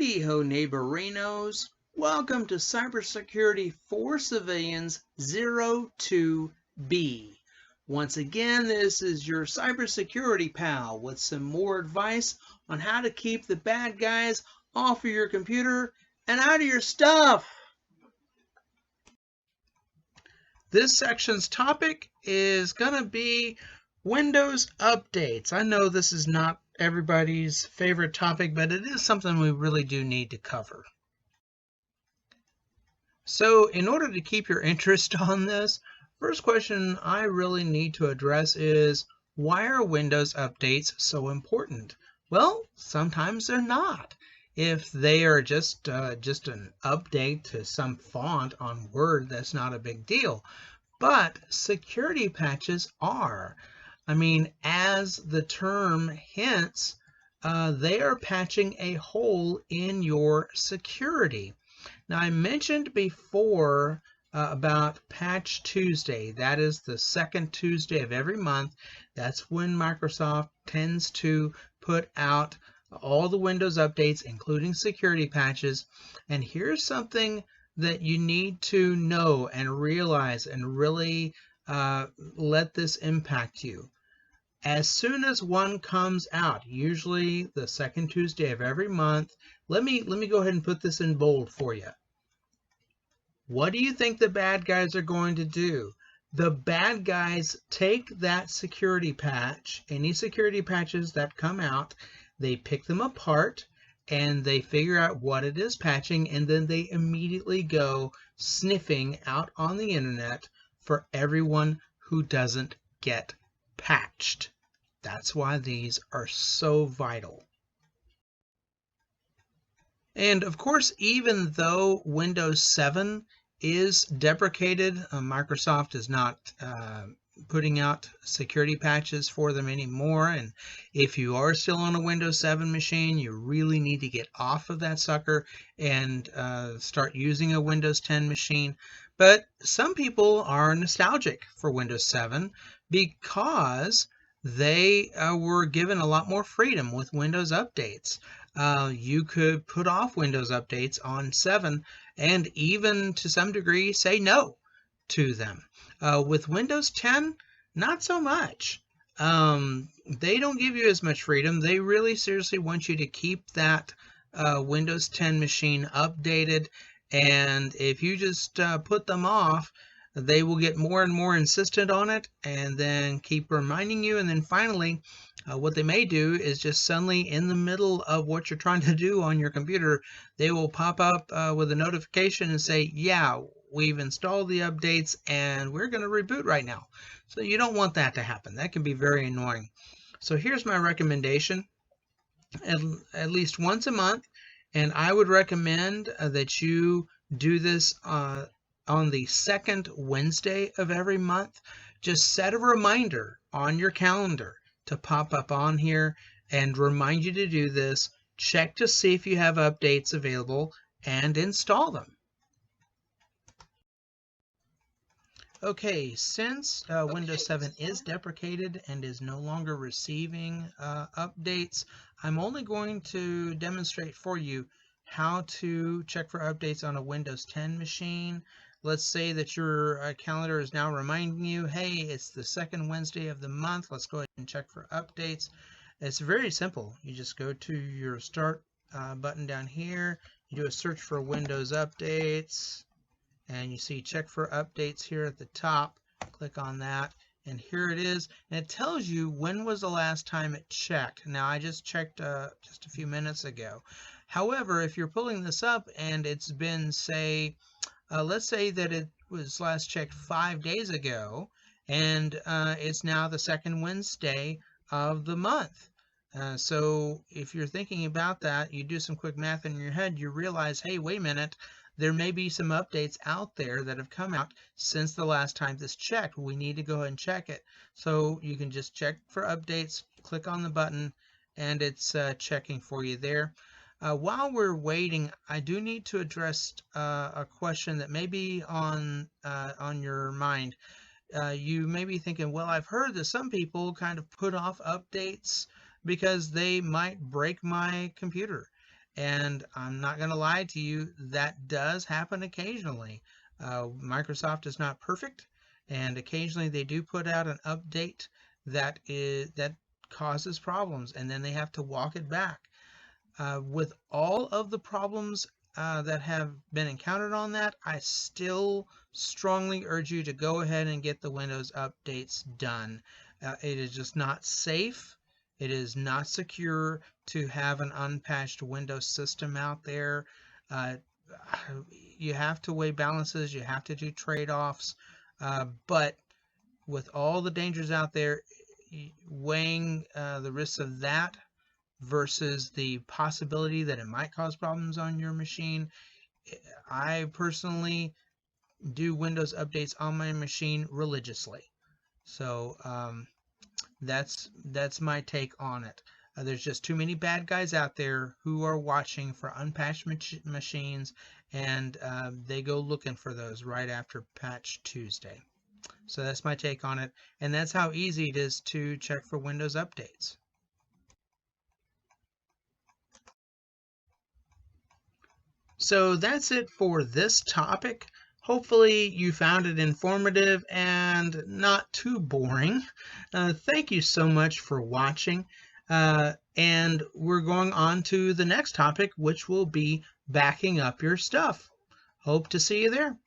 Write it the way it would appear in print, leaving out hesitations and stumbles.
Righty-ho, neighborinos. Welcome to Cybersecurity for Civilians 02B. Once again, this is your cybersecurity pal with some more advice on how to keep the bad guys off of your computer and out of your stuff. This section's topic is going to be Windows updates. I know this is not everybody's favorite topic, but it is something we really do need to cover. So in order to keep your interest on this, first question I really need to address is, why are Windows updates so important? Well, sometimes they're not. If they are just an update to some font on Word, that's not a big deal. But security patches are. I mean, as the term hints, they are patching a hole in your security. Now, I mentioned before about Patch Tuesday. That is the second Tuesday of every month. That's when Microsoft tends to put out all the Windows updates, including security patches. And here's something that you need to know and realize and really let this impact you. As soon as one comes out, usually the second Tuesday of every month, let me go ahead and put this in bold for you. What do you think the bad guys are going to do? The bad guys take that security patch, any security patches that come out, they pick them apart and they figure out what it is patching, and then they immediately go sniffing out on the internet for everyone who doesn't get patched. That's why these are so vital. And of course, even though Windows 7 is deprecated, Microsoft is not putting out security patches for them anymore. And if you are still on a Windows 7 machine, you really need to get off of that sucker and start using a Windows 10 machine. But some people are nostalgic for Windows 7 because they were given a lot more freedom with Windows updates. You could put off Windows updates on 7 and even to some degree say no to them. With Windows 10, not so much. They don't give you as much freedom. They really seriously want you to keep that Windows 10 machine updated, and if you just put them off, they will get more and more insistent on it and then keep reminding you, and then finally what they may do is just suddenly in the middle of what you're trying to do on your computer, they will pop up with a notification and say, yeah, we've installed the updates and we're going to reboot right now. So you don't want that to happen. That can be very annoying. So here's my recommendation. At least once a month, and I would recommend that you do this on the second Wednesday of every month. Just set a reminder on your calendar to pop up on here and remind you to do this. Check to see if you have updates available and install them. Okay, since Windows 7 is deprecated and is no longer receiving updates, I'm only going to demonstrate for you how to check for updates on a Windows 10 machine. Let's say that your calendar is now reminding you, hey, it's the second Wednesday of the month. Let's go ahead and check for updates. It's very simple. You just go to your Start button down here. You do a search for Windows updates, and you see check for updates here at the top. Click on that, and here it is. And it tells you when was the last time it checked. Now, I just checked just a few minutes ago. However, if you're pulling this up and it's been, say, let's say that it was last checked 5 days ago, and it's now the second Wednesday of the month. So if you're thinking about that, you do some quick math in your head, you realize, hey, wait a minute, there may be some updates out there that have come out since the last time this checked. We need to go ahead and check it. So you can just check for updates, click on the button, and it's checking for you there. While we're waiting, I do need to address a question that may be on your mind. You may be thinking, well, I've heard that some people kind of put off updates because they might break my computer. And I'm not going to lie to you, that does happen occasionally. Microsoft is not perfect, and occasionally they do put out an update that causes problems, and then they have to walk it back. With all of the problems that have been encountered on that, I still strongly urge you to go ahead and get the Windows updates done. It is just not safe. It is not secure to have an unpatched Windows system out there. Uh, you have to weigh balances, you have to do trade-offs, but with all the dangers out there, weighing the risks of that versus the possibility that it might cause problems on your machine, I personally do Windows updates on my machine religiously. So that's my take on it. There's just too many bad guys out there who are watching for unpatched machines, and they go looking for those right after Patch Tuesday. So that's my take on it, and that's how easy it is to check for Windows updates. So that's it for this topic. Hopefully you found it informative and not too boring. Thank you so much for watching. And we're going on to the next topic, which will be backing up your stuff. Hope to see you there.